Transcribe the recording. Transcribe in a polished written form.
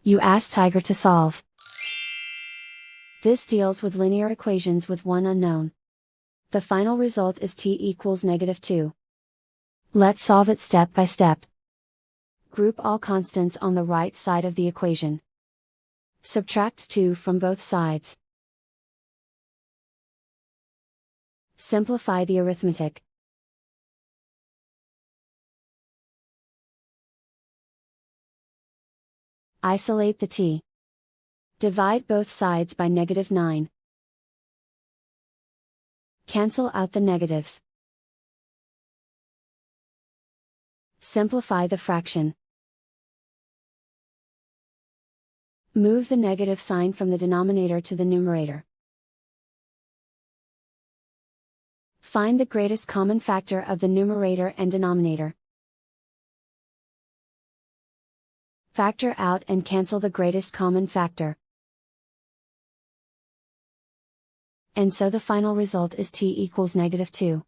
You ask Tiger to solve. This deals with linear equations with one unknown. The final result is t equals -2. Let's solve it step by step. Group all constants on the right side of the equation. Subtract 2 from both sides. Simplify the arithmetic. Isolate the t. Divide both sides by -9. Cancel out the negatives. Simplify the fraction. Move the negative sign from the denominator to the numerator. Find the greatest common factor of the numerator and denominator. Factor out and cancel the greatest common factor. And so the final result is t equals -2.